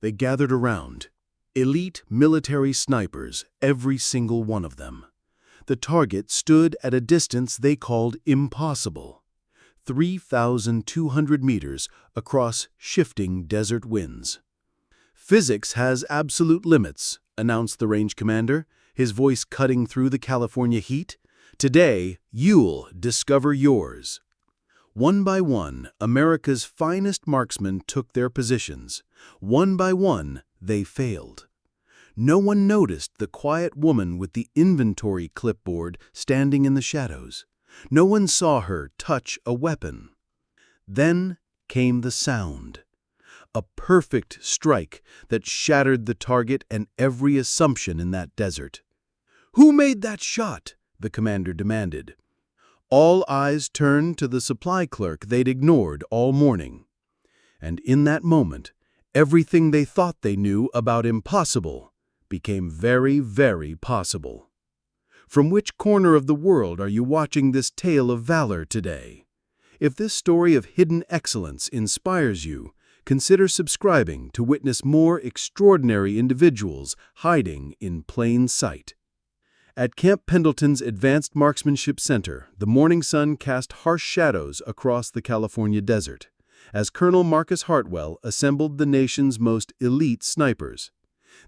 They gathered around. Elite military snipers, every single one of them. The target stood at a distance they called impossible. 3,200 meters across shifting desert winds. "Physics has absolute limits," announced the range commander, his voice cutting through the California heat. "Today, you'll discover yours." One by one, America's finest marksmen took their positions. One by one, they failed. No one noticed the quiet woman with the inventory clipboard standing in the shadows. No one saw her touch a weapon. Then came the sound. A perfect strike that shattered the target and every assumption in that desert. "Who made that shot?" the commander demanded. All eyes turned to the supply clerk they'd ignored all morning. And in that moment, everything they thought they knew about impossible became very, very possible. From which corner of the world are you watching this tale of valor today? If this story of hidden excellence inspires you, consider subscribing to witness more extraordinary individuals hiding in plain sight. At Camp Pendleton's Advanced Marksmanship Center, the morning sun cast harsh shadows across the California desert, as Colonel Marcus Hartwell assembled the nation's most elite snipers.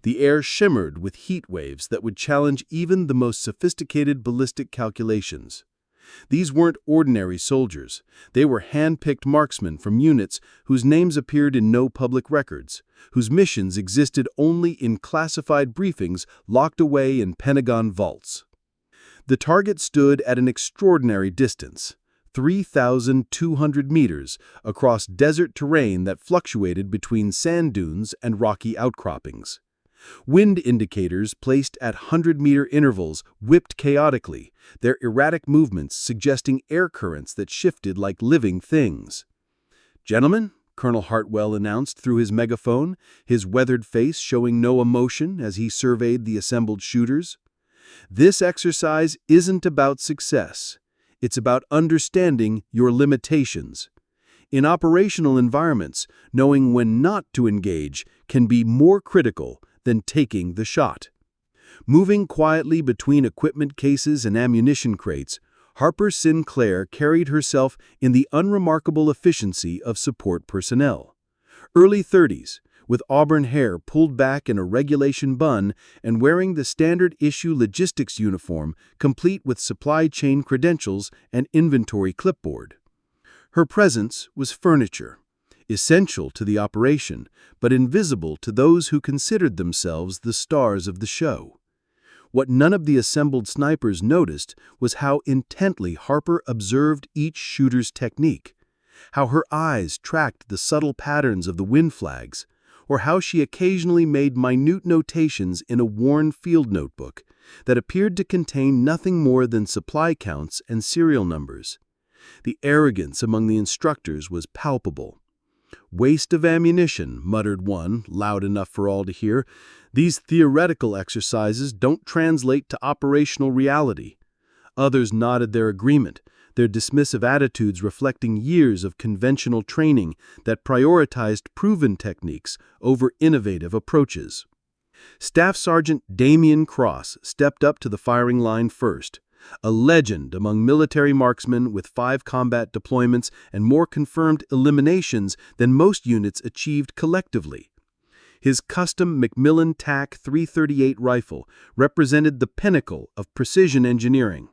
The air shimmered with heat waves that would challenge even the most sophisticated ballistic calculations. These weren't ordinary soldiers. They were hand-picked marksmen from units whose names appeared in no public records, whose missions existed only in classified briefings locked away in Pentagon vaults. The target stood at an extraordinary distance, 3,200 meters, across desert terrain that fluctuated between sand dunes and rocky outcroppings. Wind indicators placed at 100-meter intervals whipped chaotically, their erratic movements suggesting air currents that shifted like living things. "Gentlemen," Colonel Hartwell announced through his megaphone, his weathered face showing no emotion as he surveyed the assembled shooters, "this exercise isn't about success. It's about understanding your limitations. In operational environments, knowing when not to engage can be more critical than taking the shot." Moving quietly between equipment cases and ammunition crates, Harper Sinclair carried herself in the unremarkable efficiency of support personnel. Early 30s, with auburn hair pulled back in a regulation bun and wearing the standard-issue logistics uniform complete with supply chain credentials and inventory clipboard. Her presence was furniture, essential to the operation, but invisible to those who considered themselves the stars of the show. What none of the assembled snipers noticed was how intently Harper observed each shooter's technique, how her eyes tracked the subtle patterns of the wind flags, or how she occasionally made minute notations in a worn field notebook that appeared to contain nothing more than supply counts and serial numbers. The arrogance among the instructors was palpable. "Waste of ammunition," muttered one, loud enough for all to hear. "These theoretical exercises don't translate to operational reality." Others nodded their agreement, their dismissive attitudes reflecting years of conventional training that prioritized proven techniques over innovative approaches. Staff Sergeant Damian Cross stepped up to the firing line first, a legend among military marksmen with 5 combat deployments and more confirmed eliminations than most units achieved collectively. His custom Macmillan TAC 338 rifle represented the pinnacle of precision engineering,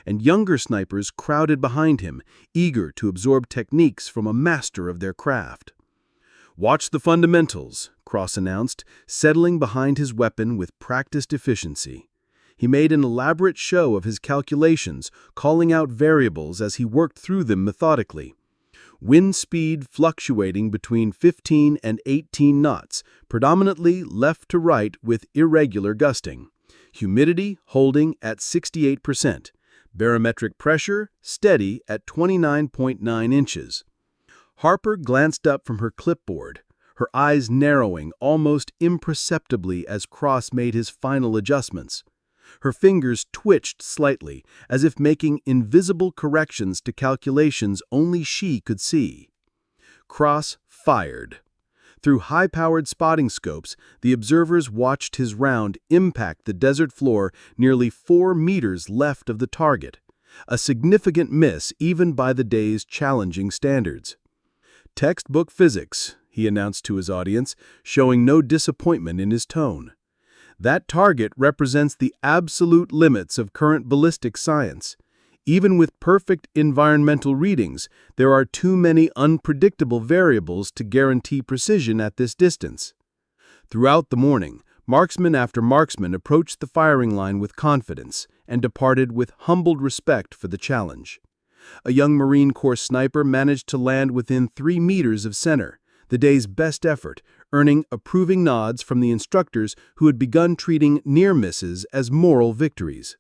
and younger snipers crowded behind him, eager to absorb techniques from a master of their craft. "Watch the fundamentals," Cross announced, settling behind his weapon with practiced efficiency. He made an elaborate show of his calculations, calling out variables as he worked through them methodically. Wind speed fluctuating between 15 and 18 knots, predominantly left to right with irregular gusting. Humidity holding at 68%. Barometric pressure steady at 29.9 inches. Harper glanced up from her clipboard, her eyes narrowing almost imperceptibly as Cross made his final adjustments. Her fingers twitched slightly, as if making invisible corrections to calculations only she could see. Cross fired. Through high-powered spotting scopes, the observers watched his round impact the desert floor nearly 4 meters left of the target, a significant miss even by the day's challenging standards. "Textbook physics," he announced to his audience, showing no disappointment in his tone. "That target represents the absolute limits of current ballistic science. Even with perfect environmental readings, there are too many unpredictable variables to guarantee precision at this distance." Throughout the morning, marksman after marksman approached the firing line with confidence and departed with humbled respect for the challenge. A young Marine Corps sniper managed to land within 3 meters of center, the day's best effort, earning approving nods from the instructors who had begun treating near misses as moral victories.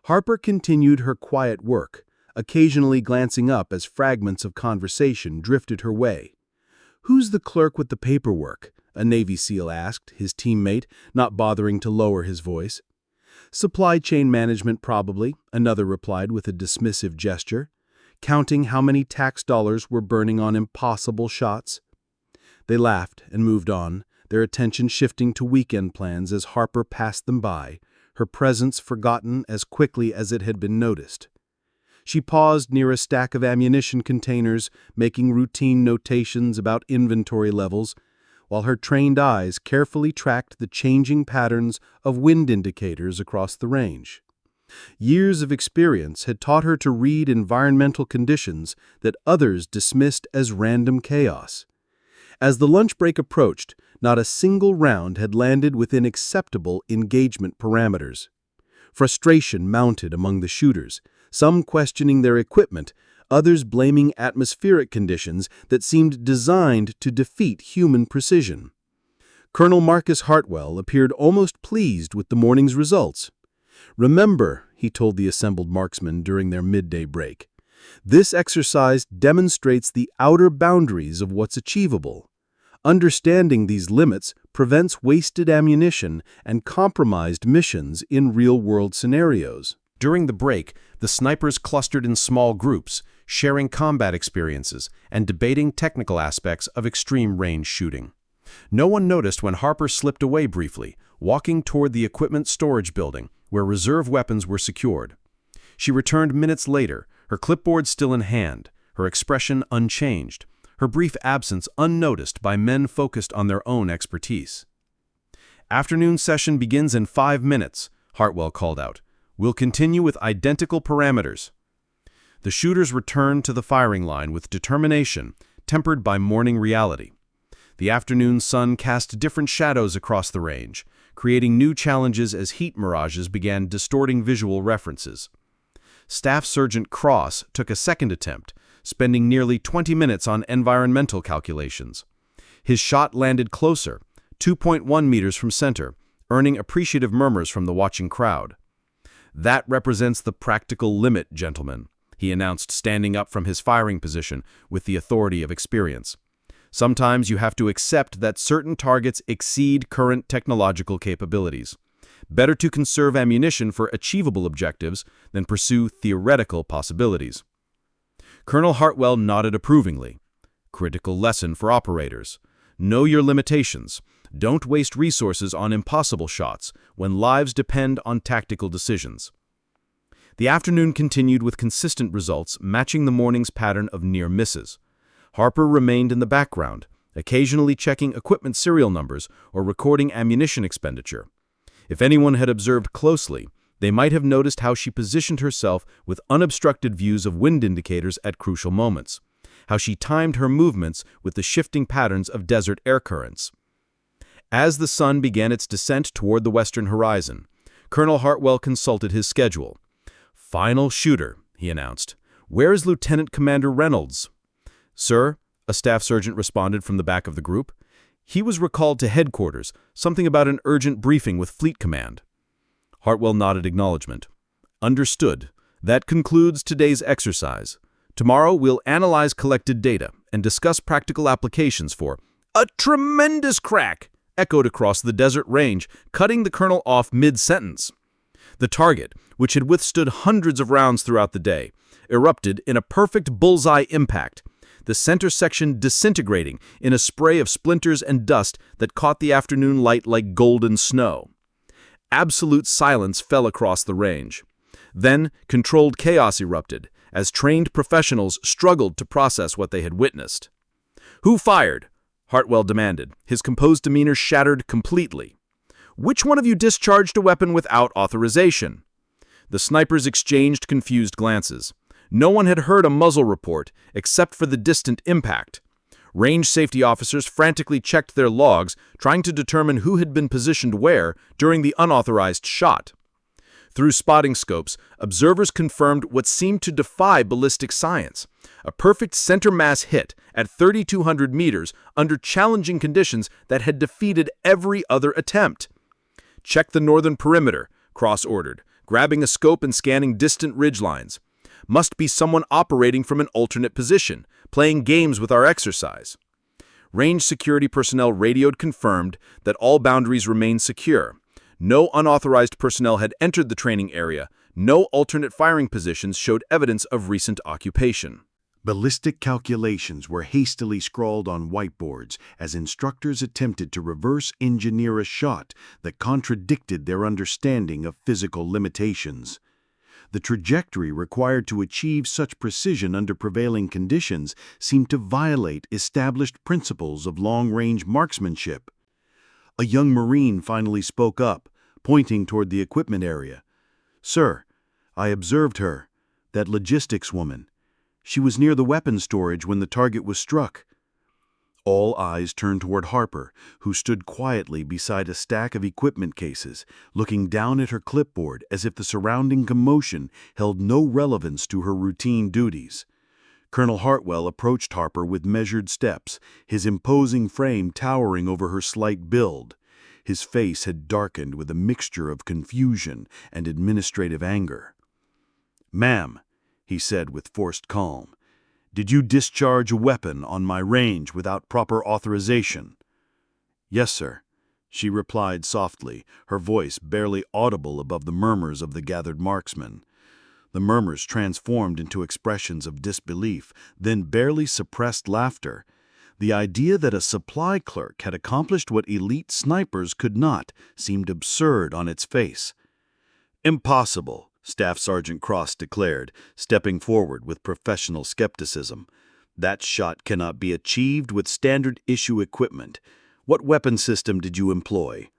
Harper continued her quiet work, occasionally glancing up as fragments of conversation drifted her way. "Who's the clerk with the paperwork?" a Navy SEAL asked his teammate, not bothering to lower his voice. "Supply chain management, probably," another replied with a dismissive gesture, counting how many tax dollars were burning on impossible shots. They laughed and moved on, their attention shifting to weekend plans as Harper passed them by, her presence forgotten as quickly as it had been noticed. She paused near a stack of ammunition containers, making routine notations about inventory levels, while her trained eyes carefully tracked the changing patterns of wind indicators across the range. Years of experience had taught her to read environmental conditions that others dismissed as random chaos. As the lunch break approached, not a single round had landed within acceptable engagement parameters. Frustration mounted among the shooters, some questioning their equipment, others blaming atmospheric conditions that seemed designed to defeat human precision. Colonel Marcus Hartwell appeared almost pleased with the morning's results. "Remember," he told the assembled marksmen during their midday break, "this exercise demonstrates the outer boundaries of what's achievable. Understanding these limits prevents wasted ammunition and compromised missions in real-world scenarios." During the break, the snipers clustered in small groups, sharing combat experiences and debating technical aspects of extreme-range shooting. No one noticed when Harper slipped away briefly, walking toward the equipment storage building, where reserve weapons were secured. She returned minutes later, her clipboard still in hand, her expression unchanged, her brief absence unnoticed by men focused on their own expertise. "Afternoon session begins in 5 minutes, Hartwell called out. "We'll continue with identical parameters." The shooters returned to the firing line with determination, tempered by morning reality. The afternoon sun cast different shadows across the range, creating new challenges as heat mirages began distorting visual references. Staff Sergeant Cross took a second attempt, spending nearly 20 minutes on environmental calculations. His shot landed closer, 2.1 meters from center, earning appreciative murmurs from the watching crowd. "That represents the practical limit, gentlemen," he announced, standing up from his firing position with the authority of experience. "Sometimes you have to accept that certain targets exceed current technological capabilities. Better to conserve ammunition for achievable objectives than pursue theoretical possibilities." Colonel Hartwell nodded approvingly. "Critical lesson for operators. Know your limitations. Don't waste resources on impossible shots when lives depend on tactical decisions." The afternoon continued with consistent results matching the morning's pattern of near misses. Harper remained in the background, occasionally checking equipment serial numbers or recording ammunition expenditure. If anyone had observed closely, they might have noticed how she positioned herself with unobstructed views of wind indicators at crucial moments, how she timed her movements with the shifting patterns of desert air currents. As the sun began its descent toward the western horizon, Colonel Hartwell consulted his schedule. "Final shooter," he announced. "Where is Lieutenant Commander Reynolds?" "Sir," a staff sergeant responded from the back of the group. "He was recalled to headquarters, something about an urgent briefing with Fleet Command." Hartwell nodded acknowledgement. "Understood. That concludes today's exercise. Tomorrow we'll analyze collected data and discuss practical applications for—" "A tremendous crack!" echoed across the desert range, cutting the colonel off mid-sentence. The target, which had withstood hundreds of rounds throughout the day, erupted in a perfect bullseye impact. the center section disintegrating in a spray of splinters and dust that caught the afternoon light like golden snow. Absolute silence fell across the range. Then, controlled chaos erupted, as trained professionals struggled to process what they had witnessed. "Who fired?" Hartwell demanded, his composed demeanor shattered completely. "Which one of you discharged a weapon without authorization?" The snipers exchanged confused glances. No one had heard a muzzle report, except for the distant impact. Range safety officers frantically checked their logs, trying to determine who had been positioned where during the unauthorized shot. Through spotting scopes, observers confirmed what seemed to defy ballistic science: a perfect center-mass hit at 3,200 meters under challenging conditions that had defeated every other attempt. "Check the northern perimeter," Cross ordered, grabbing a scope and scanning distant ridgelines. "Must be someone operating from an alternate position, playing games with our exercise." Range security personnel radioed confirmed that all boundaries remained secure. No unauthorized personnel had entered the training area. No alternate firing positions showed evidence of recent occupation. Ballistic calculations were hastily scrawled on whiteboards as instructors attempted to reverse engineer a shot that contradicted their understanding of physical limitations. The trajectory required to achieve such precision under prevailing conditions seemed to violate established principles of long-range marksmanship. A young Marine finally spoke up, pointing toward the equipment area. "Sir, I observed her, that logistics woman. She was near the weapons storage when the target was struck." All eyes turned toward Harper, who stood quietly beside a stack of equipment cases, looking down at her clipboard as if the surrounding commotion held no relevance to her routine duties. Colonel Hartwell approached Harper with measured steps, his imposing frame towering over her slight build. His face had darkened with a mixture of confusion and administrative anger. "Ma'am," he said with forced calm, "did you discharge a weapon on my range without proper authorization?" "Yes, sir," she replied softly, her voice barely audible above the murmurs of the gathered marksmen. The murmurs transformed into expressions of disbelief, then barely suppressed laughter. The idea that a supply clerk had accomplished what elite snipers could not seemed absurd on its face. "Impossible," Staff Sergeant Cross declared, stepping forward with professional skepticism. "That shot cannot be achieved with standard-issue equipment. What weapon system did you employ?"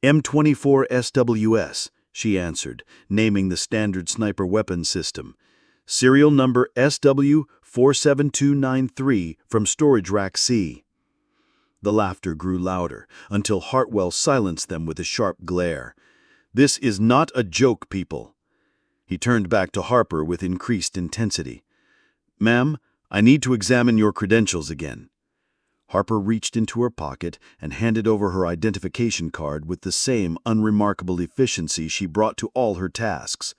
"M24 SWS," she answered, naming the standard sniper weapon system. "Serial number SW47293 from Storage Rack C." The laughter grew louder, until Hartwell silenced them with a sharp glare. "This is not a joke, people." He turned back to Harper with increased intensity. "Ma'am, I need to examine your credentials again." Harper reached into her pocket and handed over her identification card with the same unremarkable efficiency she brought to all her tasks.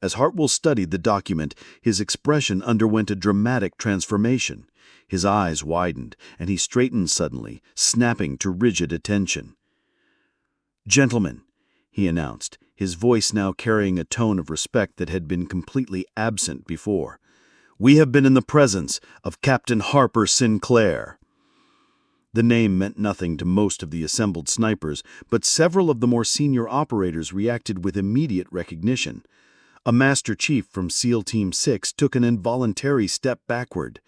As Hartwell studied the document, his expression underwent a dramatic transformation. His eyes widened, and he straightened suddenly, snapping to rigid attention. "Gentlemen," he announced, his voice now carrying a tone of respect that had been completely absent before, "we have been in the presence of Captain Harper Sinclair." The name meant nothing to most of the assembled snipers, but several of the more senior operators reacted with immediate recognition. A Master Chief from SEAL Team 6 took an involuntary step backward.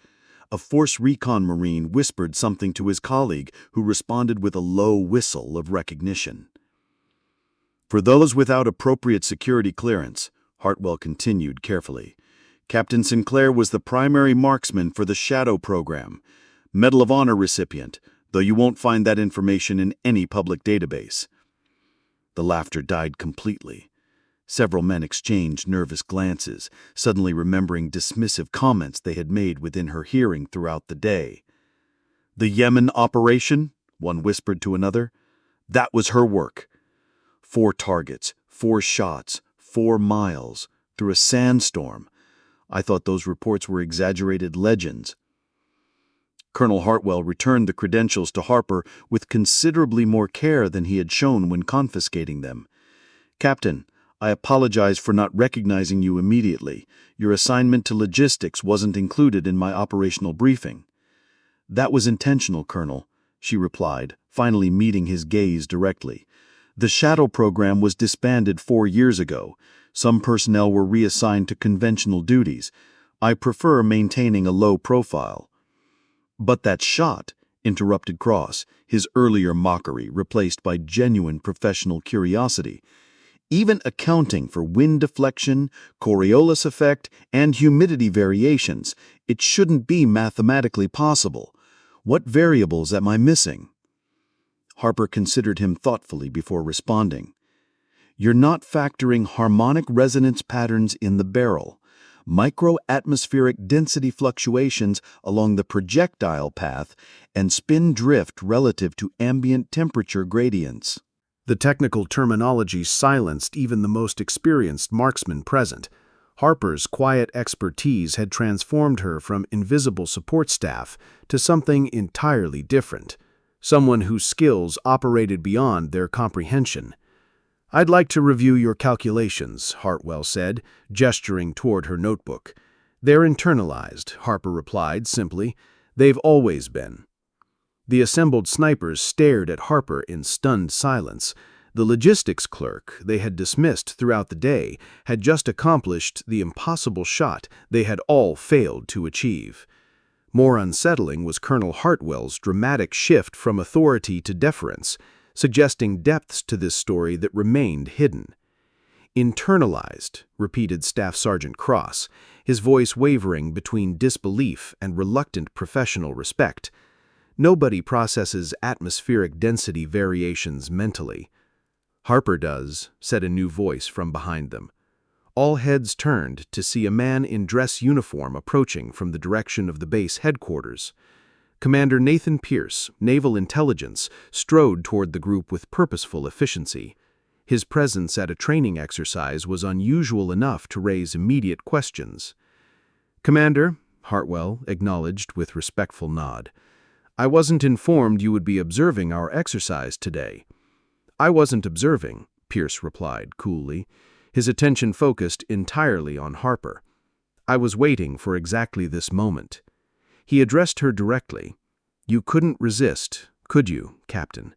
A Force Recon Marine whispered something to his colleague, who responded with a low whistle of recognition. "For those without appropriate security clearance," Hartwell continued carefully, "Captain Sinclair was the primary marksman for the Shadow program, Medal of Honor recipient, though you won't find that information in any public database." The laughter died completely. Several men exchanged nervous glances, suddenly remembering dismissive comments they had made within her hearing throughout the day. "The Yemen operation," one whispered to another, "that was her work. 4 targets, 4 shots, 4 miles, through a sandstorm. I thought those reports were exaggerated legends." Colonel Hartwell returned the credentials to Harper with considerably more care than he had shown when confiscating them. "Captain, I apologize for not recognizing you immediately. Your assignment to logistics wasn't included in my operational briefing." "That was intentional, Colonel," she replied, finally meeting his gaze directly. "The Shadow program was disbanded 4 years ago. Some personnel were reassigned to conventional duties. I prefer maintaining a low profile." "But that shot," interrupted Cross, his earlier mockery replaced by genuine professional curiosity. "Even accounting for wind deflection, Coriolis effect, and humidity variations, it shouldn't be mathematically possible. What variables am I missing?" Harper considered him thoughtfully before responding. "You're not factoring harmonic resonance patterns in the barrel, micro-atmospheric density fluctuations along the projectile path, and spin drift relative to ambient temperature gradients." The technical terminology silenced even the most experienced marksman present. Harper's quiet expertise had transformed her from invisible support staff to something entirely different, someone whose skills operated beyond their comprehension. "I'd like to review your calculations," Hartwell said, gesturing toward her notebook. "They're internalized," Harper replied simply. "They've always been." The assembled snipers stared at Harper in stunned silence. The logistics clerk they had dismissed throughout the day had just accomplished the impossible shot they had all failed to achieve. More unsettling was Colonel Hartwell's dramatic shift from authority to deference, suggesting depths to this story that remained hidden. "Internalized," repeated Staff Sergeant Cross, his voice wavering between disbelief and reluctant professional respect. "Nobody processes atmospheric density variations mentally." "Harper does," said a new voice from behind them. All heads turned to see a man in dress uniform approaching from the direction of the base headquarters. Commander Nathan Pierce, Naval Intelligence, strode toward the group with purposeful efficiency. His presence at a training exercise was unusual enough to raise immediate questions. "Commander," Hartwell acknowledged with respectful nod, "I wasn't informed you would be observing our exercise today." "I wasn't observing," Pierce replied coolly, his attention focused entirely on Harper. "I was waiting for exactly this moment." He addressed her directly. "You couldn't resist, could you, Captain?"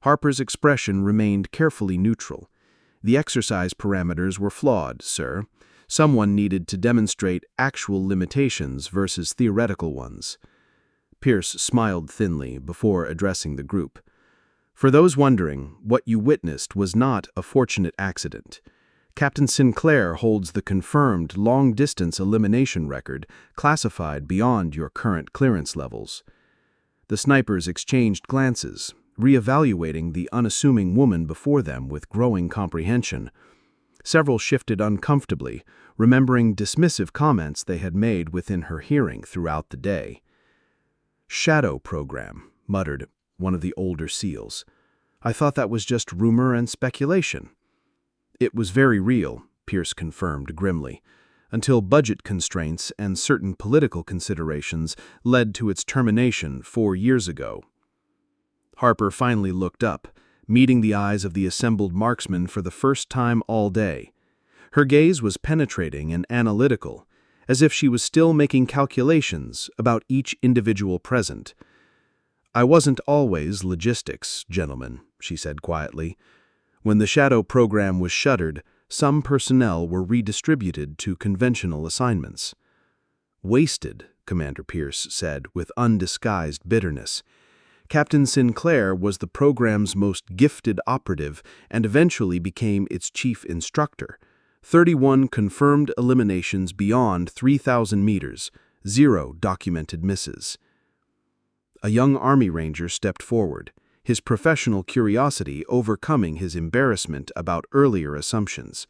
Harper's expression remained carefully neutral. "The exercise parameters were flawed, sir. Someone needed to demonstrate actual limitations versus theoretical ones." Pierce smiled thinly before addressing the group. "For those wondering, what you witnessed was not a fortunate accident. Captain Sinclair holds the confirmed long-distance elimination record classified beyond your current clearance levels." The snipers exchanged glances, reevaluating the unassuming woman before them with growing comprehension. Several shifted uncomfortably, remembering dismissive comments they had made within her hearing throughout the day. "Shadow program," muttered one of the older SEALs. "I thought that was just rumor and speculation." "It was very real," Pierce confirmed grimly, "until budget constraints and certain political considerations led to its termination 4 years ago." Harper finally looked up, meeting the eyes of the assembled marksmen for the first time all day. Her gaze was penetrating and analytical, as if she was still making calculations about each individual present. "I wasn't always logistics, gentlemen," she said quietly. "When the Shadow program was shuttered, some personnel were redistributed to conventional assignments." "Wasted," Commander Pierce said with undisguised bitterness. "Captain Sinclair was the program's most gifted operative and eventually became its chief instructor. 31 confirmed eliminations beyond 3,000 meters, 0 documented misses." A young Army Ranger stepped forward, his professional curiosity overcoming his embarrassment about earlier assumptions.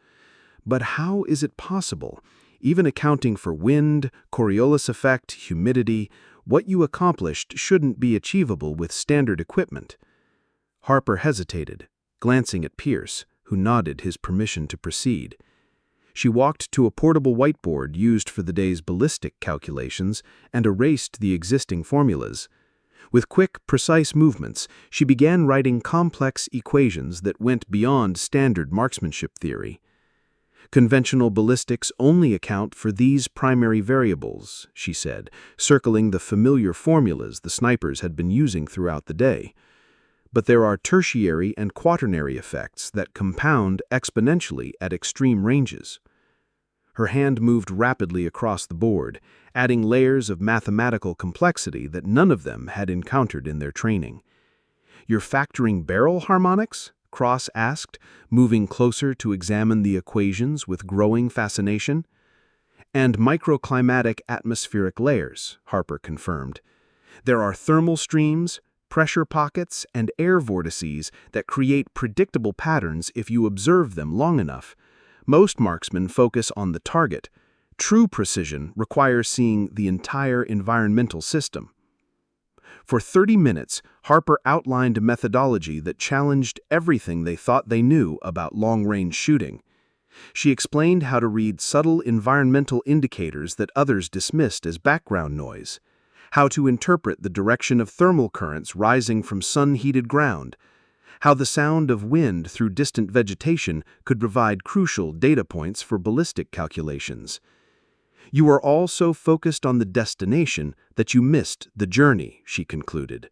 "But how is it possible, even accounting for wind, Coriolis effect, humidity, what you accomplished shouldn't be achievable with standard equipment?" Harper hesitated, glancing at Pierce, who nodded his permission to proceed. She walked to a portable whiteboard used for the day's ballistic calculations and erased the existing formulas. With quick, precise movements, she began writing complex equations that went beyond standard marksmanship theory. Conventional ballistics only account for these primary variables, she said, circling the familiar formulas the snipers had been using throughout the day. But there are tertiary and quaternary effects that compound exponentially at extreme ranges. Her hand moved rapidly across the board, adding layers of mathematical complexity that none of them had encountered in their training. "You're factoring barrel harmonics?" Cross asked, moving closer to examine the equations with growing fascination. "And microclimatic atmospheric layers," Harper confirmed. "There are thermal streams, pressure pockets, and air vortices that create predictable patterns if you observe them long enough. Most marksmen focus on the target. True precision requires seeing the entire environmental system." For 30 minutes, Harper outlined a methodology that challenged everything they thought they knew about long-range shooting. She explained how to read subtle environmental indicators that others dismissed as background noise, how to interpret the direction of thermal currents rising from sun-heated ground, how the sound of wind through distant vegetation could provide crucial data points for ballistic calculations. "You are all so focused on the destination that you missed the journey," she concluded.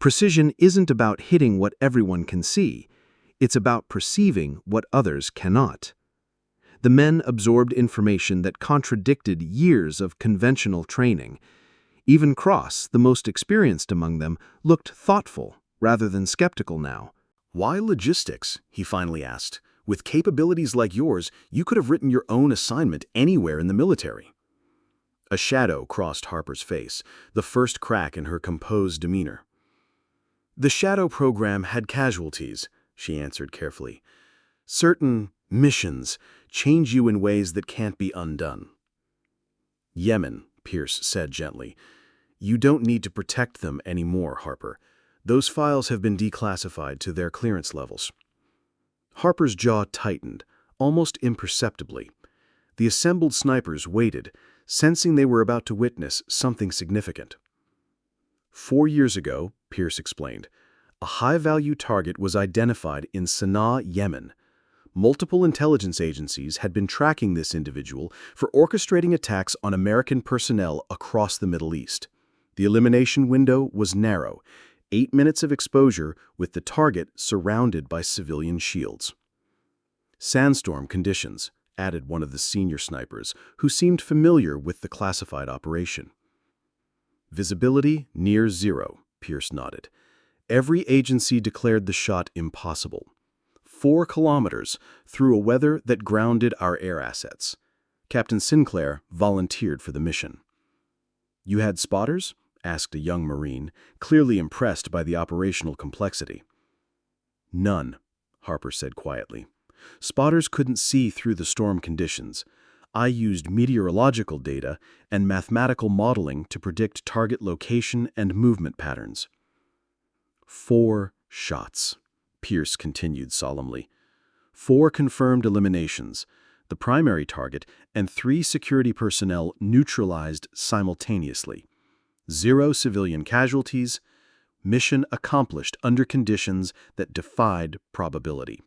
"Precision isn't about hitting what everyone can see. It's about perceiving what others cannot." The men absorbed information that contradicted years of conventional training. Even Cross, the most experienced among them, looked thoughtful rather than skeptical now. "Why logistics?" he finally asked. "With capabilities like yours, you could have written your own assignment anywhere in the military." A shadow crossed Harper's face, the first crack in her composed demeanor. "The shadow program had casualties," she answered carefully. "Certain missions change you in ways that can't be undone." "Yemen," Pierce said gently. "You don't need to protect them anymore, Harper. Those files have been declassified to their clearance levels." Harper's jaw tightened, almost imperceptibly. The assembled snipers waited, sensing they were about to witness something significant. 4 years ago, Pierce explained, a high-value target was identified in Sana'a, Yemen. Multiple intelligence agencies had been tracking this individual for orchestrating attacks on American personnel across the Middle East. The elimination window was narrow, 8 minutes of exposure with the target surrounded by civilian shields. "Sandstorm conditions," added one of the senior snipers, who seemed familiar with the classified operation. "Visibility near zero," Pierce nodded. "Every agency declared the shot impossible. 4 kilometers through a weather that grounded our air assets. Captain Sinclair volunteered for the mission." "You had spotters?" asked a young Marine, clearly impressed by the operational complexity. "None," Harper said quietly. "Spotters couldn't see through the storm conditions. I used meteorological data and mathematical modeling to predict target location and movement patterns." 4 shots, Pierce continued solemnly. 4 confirmed eliminations, the primary target and 3 security personnel neutralized simultaneously. 0 civilian casualties, mission accomplished under conditions that defied probability.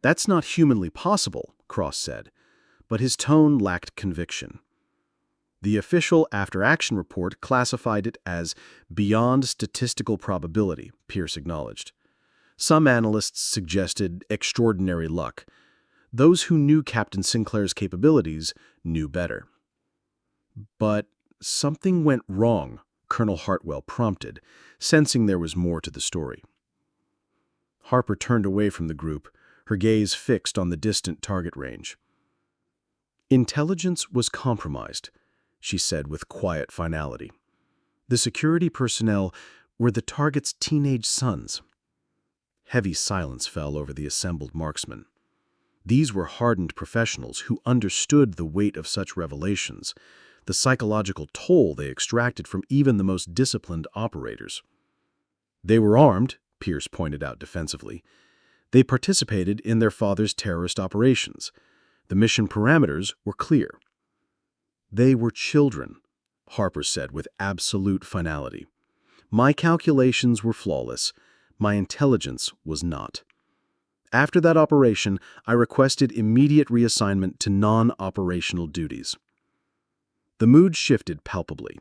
"That's not humanly possible," Cross said, but his tone lacked conviction. "The official after-action report classified it as beyond statistical probability," Pierce acknowledged. "Some analysts suggested extraordinary luck. Those who knew Captain Sinclair's capabilities knew better." "But something went wrong," Colonel Hartwell prompted, sensing there was more to the story. Harper turned away from the group, her gaze fixed on the distant target range. "Intelligence was compromised," she said with quiet finality. "The security personnel were the target's teenage sons." Heavy silence fell over the assembled marksmen. These were hardened professionals who understood the weight of such revelations, the psychological toll they extracted from even the most disciplined operators. "They were armed," Pierce pointed out defensively. "They participated in their father's terrorist operations. The mission parameters were clear." "They were children," Harper said with absolute finality. "My calculations were flawless. My intelligence was not." After that operation, I requested immediate reassignment to non-operational duties. The mood shifted palpably.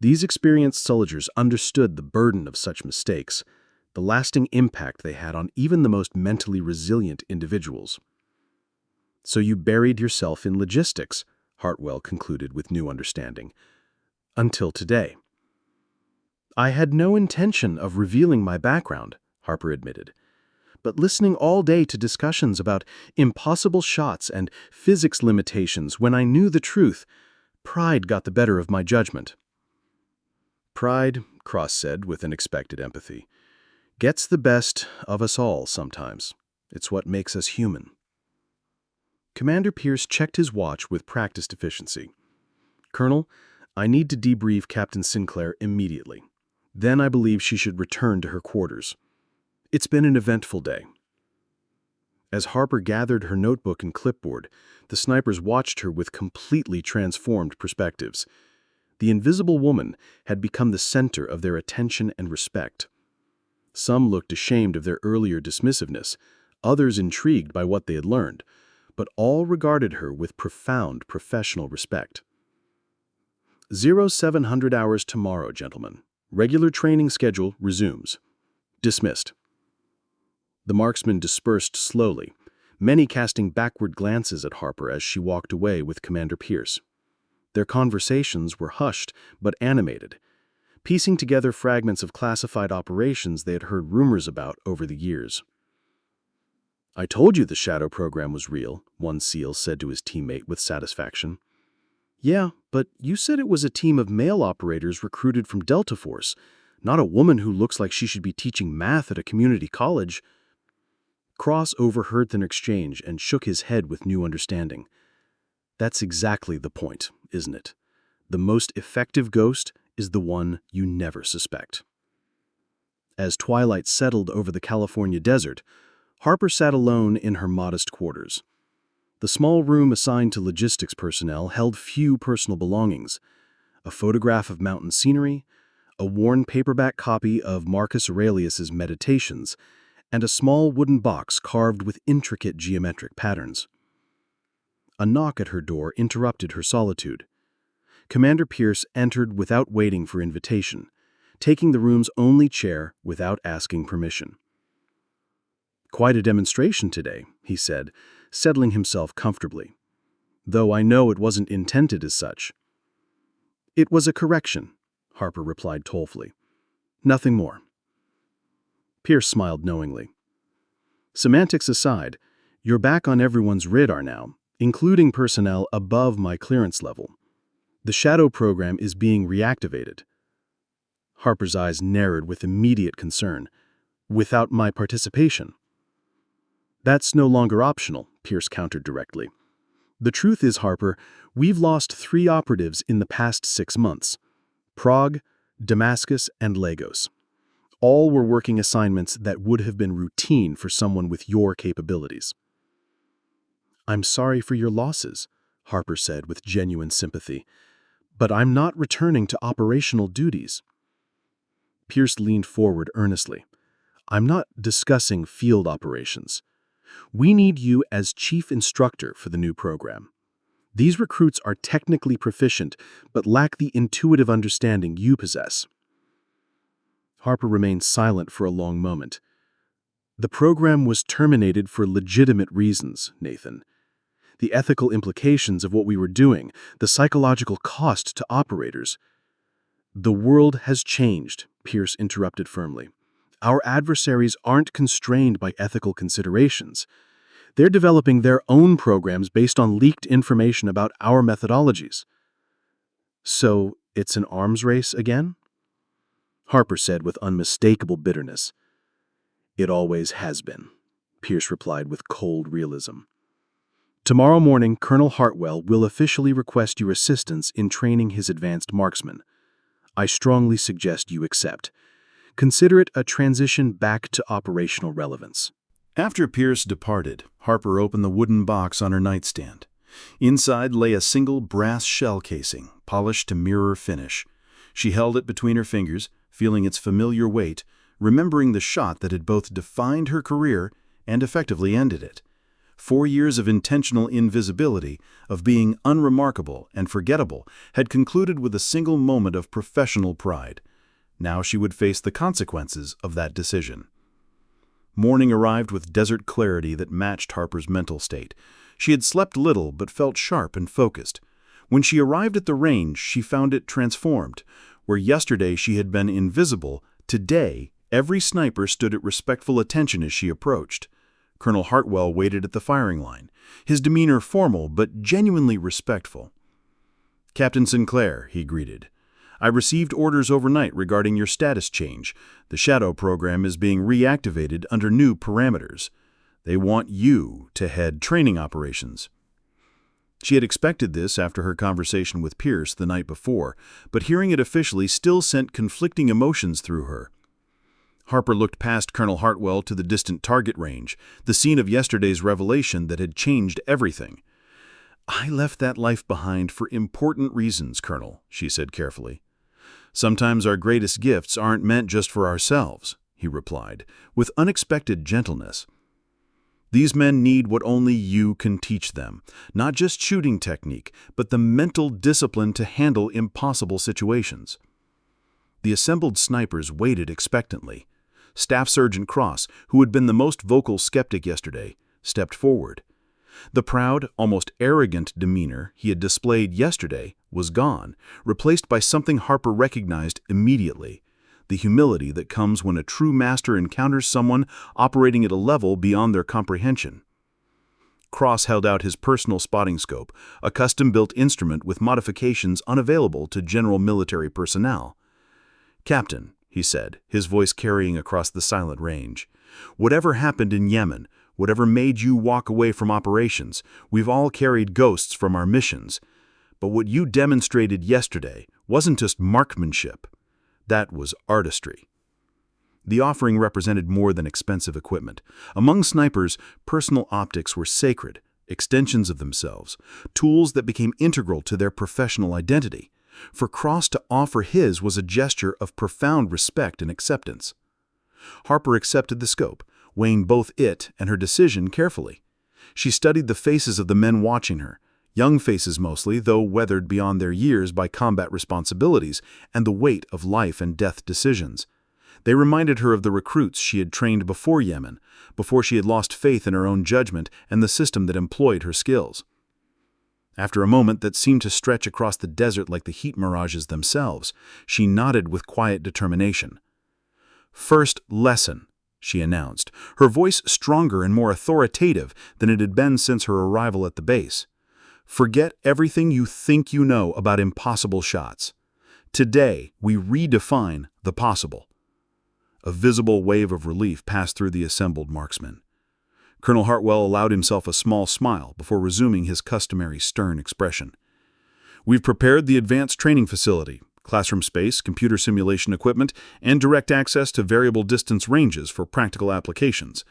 These experienced soldiers understood the burden of such mistakes, the lasting impact they had on even the most mentally resilient individuals. "So you buried yourself in logistics," Hartwell concluded with new understanding. "Until today." "I had no intention of revealing my background," Harper admitted. "But listening all day to discussions about impossible shots and physics limitations when I knew the truth, pride got the better of my judgment." "Pride," Cross said with unexpected empathy, "gets the best of us all sometimes. It's what makes us human." Commander Pierce checked his watch with practiced efficiency. "Colonel, I need to debrief Captain Sinclair immediately. Then I believe she should return to her quarters. It's been an eventful day." As Harper gathered her notebook and clipboard, the snipers watched her with completely transformed perspectives. The invisible woman had become the center of their attention and respect. Some looked ashamed of their earlier dismissiveness, others intrigued by what they had learned, but all regarded her with profound professional respect. 0700 hours tomorrow, gentlemen. Regular training schedule resumes. Dismissed." The marksmen dispersed slowly, many casting backward glances at Harper as she walked away with Commander Pierce. Their conversations were hushed but animated, piecing together fragments of classified operations they had heard rumors about over the years. "I told you the Shadow program was real," one SEAL said to his teammate with satisfaction. "Yeah, but you said it was a team of male operators recruited from Delta Force, not a woman who looks like she should be teaching math at a community college." Cross overheard their exchange and shook his head with new understanding. "That's exactly the point, isn't it? The most effective ghost is the one you never suspect." As twilight settled over the California desert, Harper sat alone in her modest quarters. The small room assigned to logistics personnel held few personal belongings: a photograph of mountain scenery, a worn paperback copy of Marcus Aurelius's Meditations, and a small wooden box carved with intricate geometric patterns. A knock at her door interrupted her solitude. Commander Pierce entered without waiting for invitation, taking the room's only chair without asking permission. "Quite a demonstration today," he said, settling himself comfortably. "Though I know it wasn't intended as such." "It was a correction," Harper replied dolefully. "Nothing more." Pierce smiled knowingly. "Semantics aside, you're back on everyone's radar now, including personnel above my clearance level. The Shadow program is being reactivated." Harper's eyes narrowed with immediate concern. "Without my participation?" "That's no longer optional," Pierce countered directly. "The truth is, Harper, we've lost 3 operatives in the past 6 months. Prague, Damascus, and Lagos. All were working assignments that would have been routine for someone with your capabilities." "I'm sorry for your losses," Harper said with genuine sympathy, "but I'm not returning to operational duties." Pierce leaned forward earnestly. "I'm not discussing field operations. We need you as chief instructor for the new program. These recruits are technically proficient, but lack the intuitive understanding you possess." Harper remained silent for a long moment. "The program was terminated for legitimate reasons, Nathan. The ethical implications of what we were doing, the psychological cost to operators." "The world has changed," Pierce interrupted firmly. "Our adversaries aren't constrained by ethical considerations. They're developing their own programs based on leaked information about our methodologies." "So it's an arms race again?" Harper said with unmistakable bitterness. "It always has been," Pierce replied with cold realism. "Tomorrow morning, Colonel Hartwell will officially request your assistance in training his advanced marksmen. I strongly suggest you accept. Consider it a transition back to operational relevance." After Pierce departed, Harper opened the wooden box on her nightstand. Inside lay a single brass shell casing, polished to mirror finish. She held it between her fingers, feeling its familiar weight, remembering the shot that had both defined her career and effectively ended it. 4 years of intentional invisibility, of being unremarkable and forgettable, had concluded with a single moment of professional pride. Now she would face the consequences of that decision. Morning arrived with desert clarity that matched Harper's mental state. She had slept little but felt sharp and focused. When she arrived at the range, she found it transformed. Where yesterday she had been invisible, today every sniper stood at respectful attention as she approached. Colonel Hartwell waited at the firing line, his demeanor formal but genuinely respectful. "Captain Sinclair," he greeted, "I received orders overnight regarding your status change. The Shadow program is being reactivated under new parameters. They want you to head training operations." She had expected this after her conversation with Pierce the night before, but hearing it officially still sent conflicting emotions through her. Harper looked past Colonel Hartwell to the distant target range, the scene of yesterday's revelation that had changed everything. "I left that life behind for important reasons, Colonel," she said carefully. "Sometimes our greatest gifts aren't meant just for ourselves," he replied, with unexpected gentleness. "These men need what only you can teach them, not just shooting technique, but the mental discipline to handle impossible situations." The assembled snipers waited expectantly. Staff Sergeant Cross, who had been the most vocal skeptic yesterday, stepped forward. The proud, almost arrogant demeanor he had displayed yesterday was gone, replaced by something Harper recognized immediately: the humility that comes when a true master encounters someone operating at a level beyond their comprehension. Cross held out his personal spotting scope, a custom-built instrument with modifications unavailable to general military personnel. "Captain," he said, his voice carrying across the silent range, "whatever happened in Yemen, whatever made you walk away from operations, we've all carried ghosts from our missions. But what you demonstrated yesterday wasn't just marksmanship. That was artistry." The offering represented more than expensive equipment. Among snipers, personal optics were sacred, extensions of themselves, tools that became integral to their professional identity. For Cross to offer his was a gesture of profound respect and acceptance. Harper accepted the scope, weighing both it and her decision carefully. She studied the faces of the men watching her, young faces mostly, though weathered beyond their years by combat responsibilities and the weight of life and death decisions. They reminded her of the recruits she had trained before Yemen, before she had lost faith in her own judgment and the system that employed her skills. After a moment that seemed to stretch across the desert like the heat mirages themselves, she nodded with quiet determination. "First lesson," she announced, her voice stronger and more authoritative than it had been since her arrival at the base. "Forget everything you think you know about impossible shots. Today, we redefine the possible." A visible wave of relief passed through the assembled marksmen. Colonel Hartwell allowed himself a small smile before resuming his customary stern expression. "We've prepared the advanced training facility, classroom space, computer simulation equipment, and direct access to variable distance ranges for practical applications."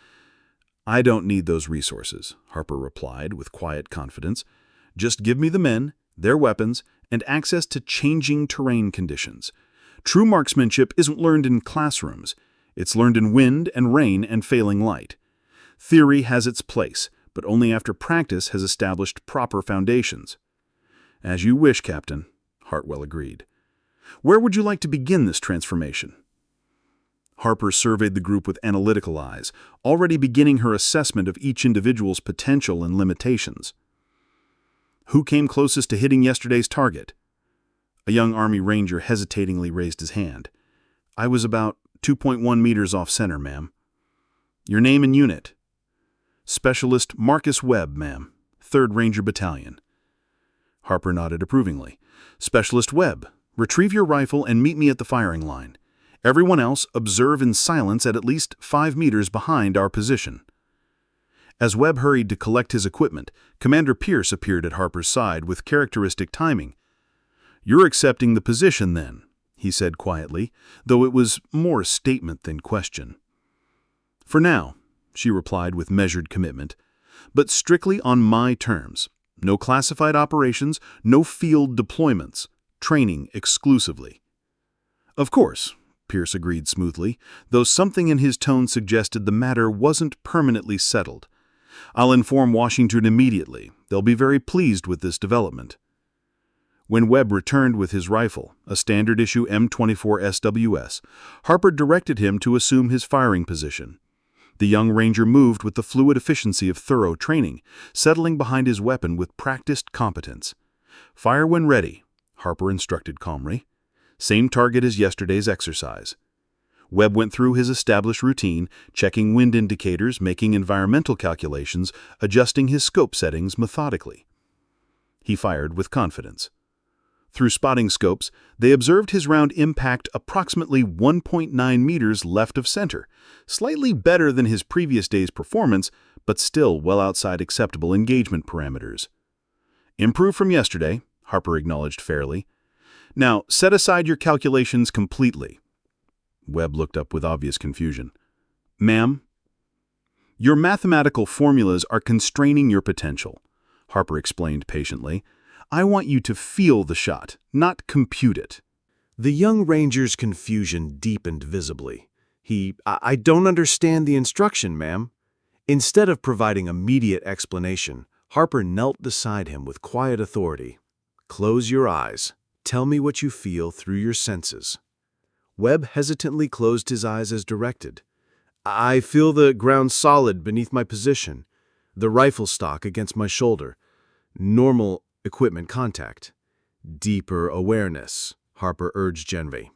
"I don't need those resources," Harper replied with quiet confidence. "Just give me the men, their weapons, and access to changing terrain conditions. True marksmanship isn't learned in classrooms. It's learned in wind and rain and failing light. Theory has its place, but only after practice has established proper foundations." "As you wish, Captain," Hartwell agreed. "Where would you like to begin this transformation?" Harper surveyed the group with analytical eyes, already beginning her assessment of each individual's potential and limitations. "Who came closest to hitting yesterday's target?" A young Army Ranger hesitatingly raised his hand. "I was about 2.1 meters off center, ma'am." "Your name and unit?" "Specialist Marcus Webb, ma'am, 3rd Ranger Battalion." Harper nodded approvingly. "Specialist Webb, retrieve your rifle and meet me at the firing line. Everyone else observe in silence at least 5 meters behind our position." As Webb hurried to collect his equipment, Commander Pierce appeared at Harper's side with characteristic timing. "You're accepting the position, then," he said quietly, though it was more statement than question. "For now," she replied with measured commitment, "but strictly on my terms. No classified operations, no field deployments, training exclusively." "Of course. Pierce agreed smoothly, though something in his tone suggested the matter wasn't permanently settled. I'll inform Washington immediately. They'll be very pleased with this development. When Webb returned with his rifle, a standard-issue M24 SWS, Harper directed him to assume his firing position. The young ranger moved with the fluid efficiency of thorough training, settling behind his weapon with practiced competence. "Fire when ready," Harper instructed calmly. "Same target as yesterday's exercise." Webb went through his established routine, checking wind indicators, making environmental calculations, adjusting his scope settings methodically. He fired with confidence. Through spotting scopes, they observed his round impact approximately 1.9 meters left of center, slightly better than his previous day's performance, but still well outside acceptable engagement parameters. "Improved from yesterday," Harper acknowledged fairly. "Now, set aside your calculations completely." Webb looked up with obvious confusion. "Ma'am?" "Your mathematical formulas are constraining your potential," Harper explained patiently. "I want you to feel the shot, not compute it." The young ranger's confusion deepened visibly. I don't understand the instruction, ma'am." Instead of providing immediate explanation, Harper knelt beside him with quiet authority. "Close your eyes. Tell me what you feel through your senses." Webb hesitantly closed his eyes as directed. "I feel the ground solid beneath my position, the rifle stock against my shoulder. Normal equipment contact." "Deeper awareness," Harper urged gently.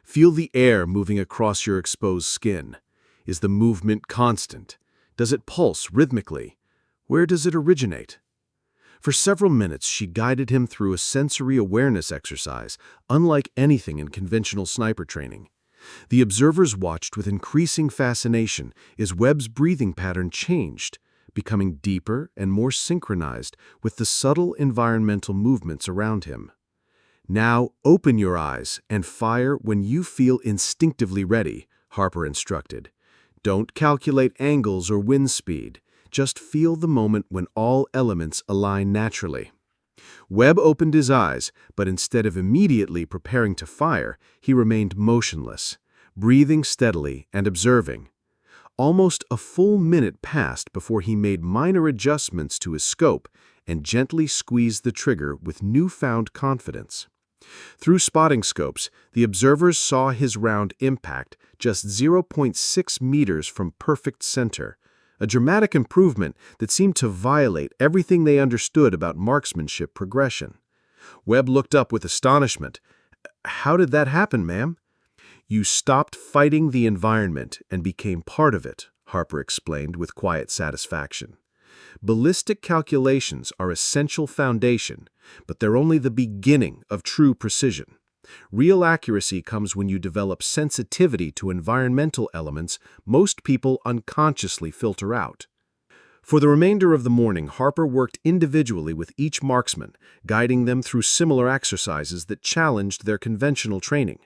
"Feel the air moving across your exposed skin. Is the movement constant? Does it pulse rhythmically? Where does it originate?" For several minutes, she guided him through a sensory awareness exercise, unlike anything in conventional sniper training. The observers watched with increasing fascination as Webb's breathing pattern changed, becoming deeper and more synchronized with the subtle environmental movements around him. "Now open your eyes and fire when you feel instinctively ready," Harper instructed. "Don't calculate angles or wind speed. Just feel the moment when all elements align naturally." Webb opened his eyes, but instead of immediately preparing to fire, he remained motionless, breathing steadily and observing. Almost a full minute passed before he made minor adjustments to his scope and gently squeezed the trigger with newfound confidence. Through spotting scopes, the observers saw his round impact just 0.6 meters from perfect center, a dramatic improvement that seemed to violate everything they understood about marksmanship progression. Webb looked up with astonishment. "How did that happen, ma'am?" "You stopped fighting the environment and became part of it," Harper explained with quiet satisfaction. "Ballistic calculations are essential foundation, but they're only the beginning of true precision. Real accuracy comes when you develop sensitivity to environmental elements most people unconsciously filter out." For the remainder of the morning, Harper worked individually with each marksman, guiding them through similar exercises that challenged their conventional training.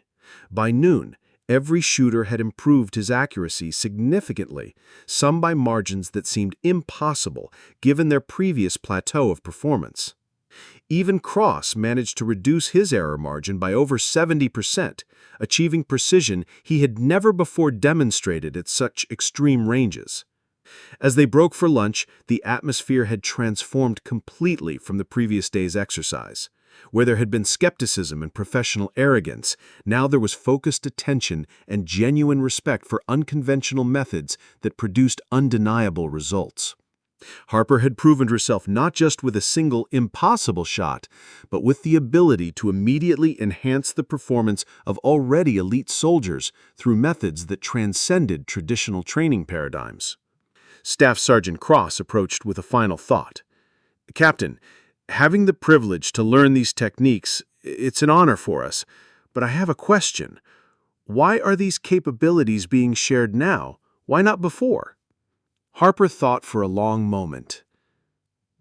By noon, every shooter had improved his accuracy significantly, some by margins that seemed impossible given their previous plateau of performance. Even Cross managed to reduce his error margin by over 70%, achieving precision he had never before demonstrated at such extreme ranges. As they broke for lunch, the atmosphere had transformed completely from the previous day's exercise. Where there had been skepticism and professional arrogance, now there was focused attention and genuine respect for unconventional methods that produced undeniable results. Harper had proven herself not just with a single impossible shot, but with the ability to immediately enhance the performance of already elite soldiers through methods that transcended traditional training paradigms. Staff Sergeant Cross approached with a final thought. "Captain, having the privilege to learn these techniques, it's an honor for us, but I have a question. Why are these capabilities being shared now? Why not before?" Harper thought for a long moment.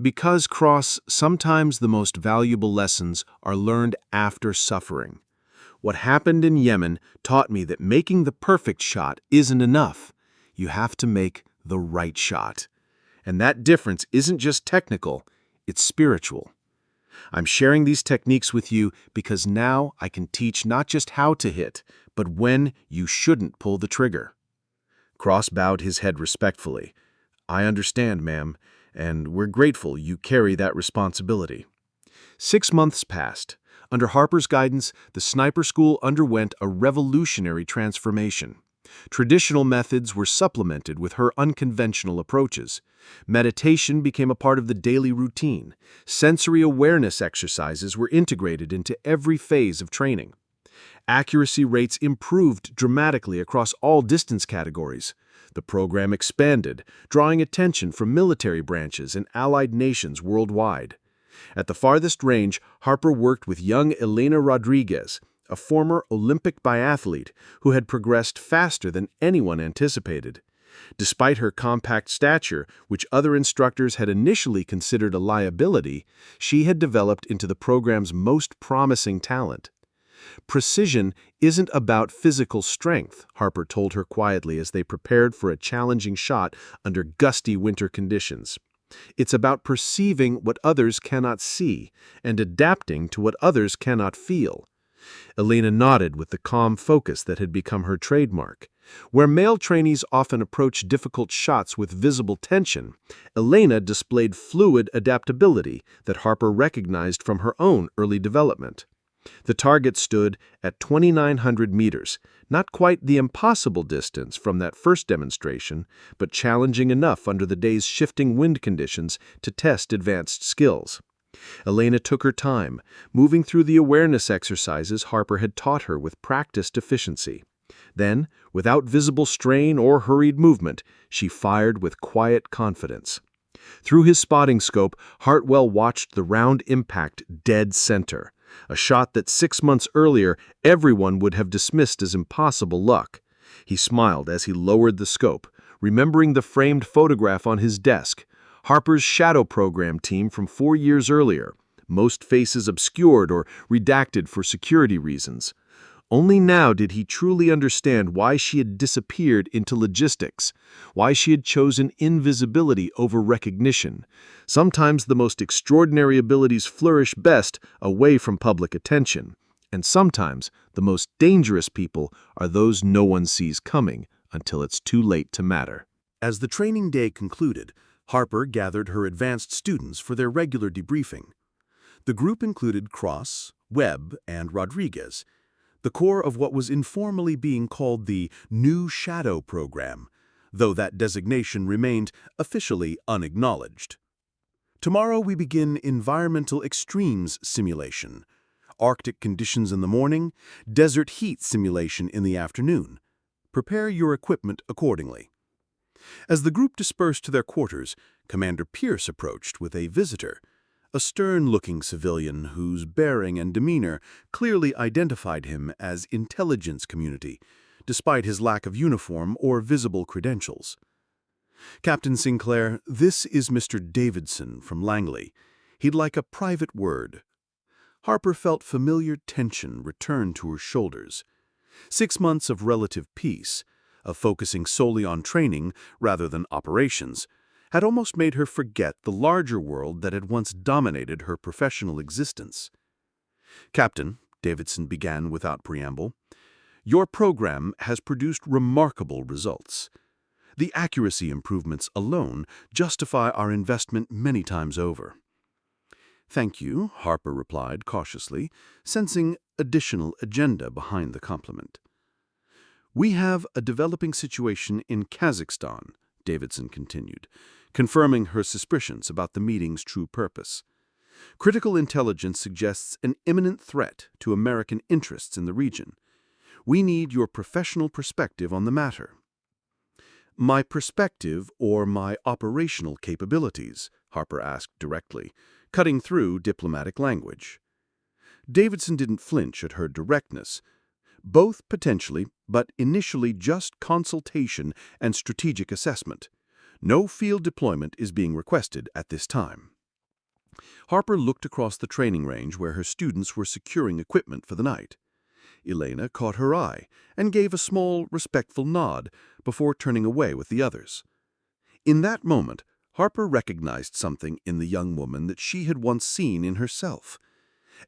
"Because, Cross, sometimes the most valuable lessons are learned after suffering. What happened in Yemen taught me that making the perfect shot isn't enough. You have to make the right shot. And that difference isn't just technical, it's spiritual. I'm sharing these techniques with you because now I can teach not just how to hit, but when you shouldn't pull the trigger. Cross bowed his head respectfully. I understand, ma'am, and we're grateful you carry that responsibility. 6 months passed. Under Harper's guidance, the sniper school underwent a revolutionary transformation. Traditional methods were supplemented with her unconventional approaches. Meditation became a part of the daily routine. Sensory awareness exercises were integrated into every phase of training. Accuracy rates improved dramatically across all distance categories. The program expanded, drawing attention from military branches and allied nations worldwide. At the farthest range, Harper worked with young Elena Rodriguez, a former Olympic biathlete who had progressed faster than anyone anticipated. Despite her compact stature, which other instructors had initially considered a liability, she had developed into the program's most promising talent. Precision isn't about physical strength, Harper told her quietly as they prepared for a challenging shot under gusty winter conditions. It's about perceiving what others cannot see and adapting to what others cannot feel. Elena nodded with the calm focus that had become her trademark. Where male trainees often approach difficult shots with visible tension, Elena displayed fluid adaptability that Harper recognized from her own early development. The target stood at 2,900 meters, not quite the impossible distance from that first demonstration, but challenging enough under the day's shifting wind conditions to test advanced skills. Elena took her time, moving through the awareness exercises Harper had taught her with practiced efficiency. Then, without visible strain or hurried movement, she fired with quiet confidence. Through his spotting scope, Hartwell watched the round impact dead center, a shot that 6 months earlier everyone would have dismissed as impossible luck. He smiled as he lowered the scope, remembering the framed photograph on his desk, Harper's shadow program team from 4 years earlier, most faces obscured or redacted for security reasons. Only now did he truly understand why she had disappeared into logistics, why she had chosen invisibility over recognition. Sometimes the most extraordinary abilities flourish best away from public attention, and sometimes the most dangerous people are those no one sees coming until it's too late to matter. As the training day concluded, Harper gathered her advanced students for their regular debriefing. The group included Cross, Webb, and Rodriguez, the core of what was informally being called the New Shadow Program, though that designation remained officially unacknowledged. Tomorrow we begin Environmental Extremes Simulation, Arctic conditions in the morning, desert heat simulation in the afternoon. Prepare your equipment accordingly. As the group dispersed to their quarters, Commander Pierce approached with a visitor, a stern-looking civilian whose bearing and demeanor clearly identified him as intelligence community, despite his lack of uniform or visible credentials. Captain Sinclair, this is Mr. Davidson from Langley. He'd like a private word. Harper felt familiar tension return to her shoulders. 6 months of relative peace, of focusing solely on training rather than operations, had almost made her forget the larger world that had once dominated her professional existence. Captain, Davidson began without preamble, your program has produced remarkable results. The accuracy improvements alone justify our investment many times over. Thank you, Harper replied cautiously, sensing additional agenda behind the compliment. We have a developing situation in Kazakhstan, Davidson continued, confirming her suspicions about the meeting's true purpose. Critical intelligence suggests an imminent threat to American interests in the region. We need your professional perspective on the matter. My perspective or my operational capabilities? Harper asked directly, cutting through diplomatic language. Davidson didn't flinch at her directness. Both potentially, but initially just consultation and strategic assessment. No field deployment is being requested at this time. Harper looked across the training range where her students were securing equipment for the night. Elena caught her eye and gave a small, respectful nod before turning away with the others. In that moment, Harper recognized something in the young woman that she had once seen in herself.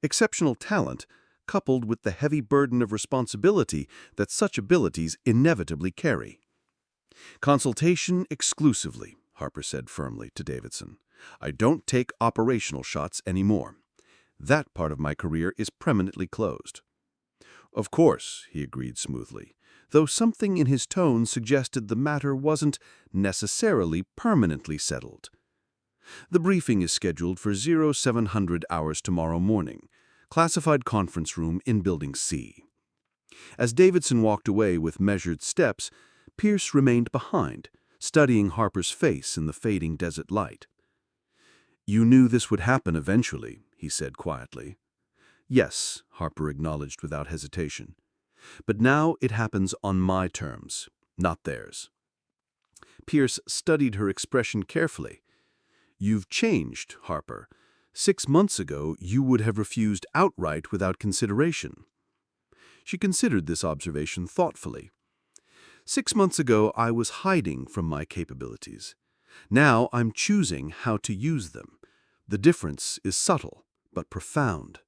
Exceptional talent, coupled with the heavy burden of responsibility that such abilities inevitably carry. "Consultation exclusively," Harper said firmly to Davidson. "I don't take operational shots anymore. That part of my career is permanently closed." "Of course," he agreed smoothly, though something in his tone suggested the matter wasn't necessarily permanently settled. "The briefing is scheduled for 0700 hours tomorrow morning. Classified conference room in Building C." As Davidson walked away with measured steps, Pierce remained behind, studying Harper's face in the fading desert light. "You knew this would happen eventually," he said quietly. "Yes," Harper acknowledged without hesitation. "But now it happens on my terms, not theirs." Pierce studied her expression carefully. "You've changed, Harper. 6 months ago, you would have refused outright without consideration." She considered this observation thoughtfully. "6 months ago, I was hiding from my capabilities. Now I'm choosing how to use them. The difference is subtle, but profound."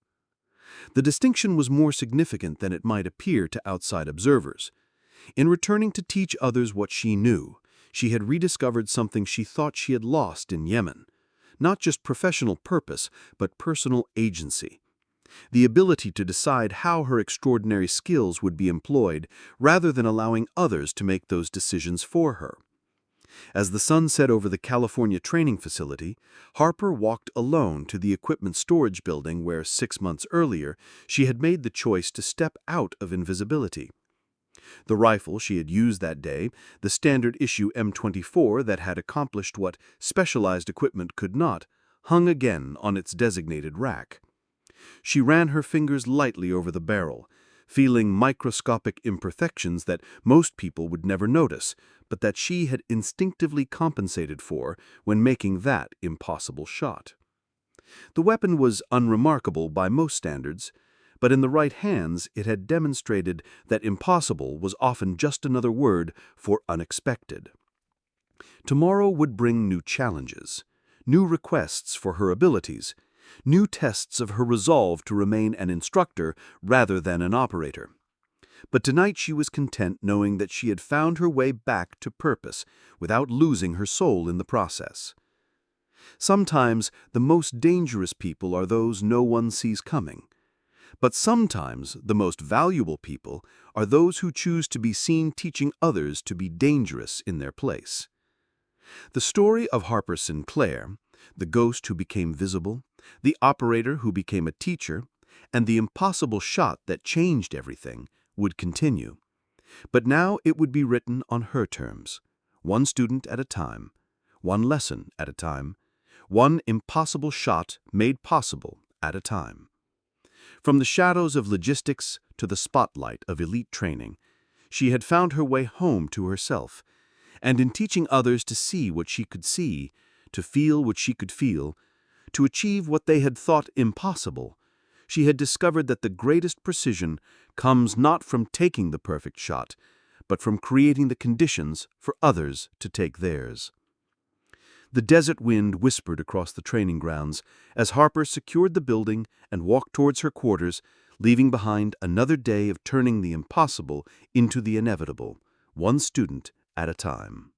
The distinction was more significant than it might appear to outside observers. In returning to teach others what she knew, she had rediscovered something she thought she had lost in Yemen. Not just professional purpose, but personal agency. The ability to decide how her extraordinary skills would be employed, rather than allowing others to make those decisions for her. As the sun set over the California training facility, Harper walked alone to the equipment storage building where 6 months earlier she had made the choice to step out of invisibility. The rifle she had used that day, the standard issue M24 that had accomplished what specialized equipment could not, hung again on its designated rack. She ran her fingers lightly over the barrel, feeling microscopic imperfections that most people would never notice, but that she had instinctively compensated for when making that impossible shot. The weapon was unremarkable by most standards, but in the right hands it had demonstrated that impossible was often just another word for unexpected. Tomorrow would bring new challenges, new requests for her abilities, new tests of her resolve to remain an instructor rather than an operator. But tonight she was content knowing that she had found her way back to purpose without losing her soul in the process. Sometimes the most dangerous people are those no one sees coming. But sometimes the most valuable people are those who choose to be seen teaching others to be dangerous in their place. The story of Harper Sinclair, the ghost who became visible, the operator who became a teacher, and the impossible shot that changed everything, would continue. But now it would be written on her terms, one student at a time, one lesson at a time, one impossible shot made possible at a time. From the shadows of logistics to the spotlight of elite training, she had found her way home to herself, and in teaching others to see what she could see, to feel what she could feel, to achieve what they had thought impossible, she had discovered that the greatest precision comes not from taking the perfect shot, but from creating the conditions for others to take theirs. The desert wind whispered across the training grounds as Harper secured the building and walked towards her quarters, leaving behind another day of turning the impossible into the inevitable, one student at a time.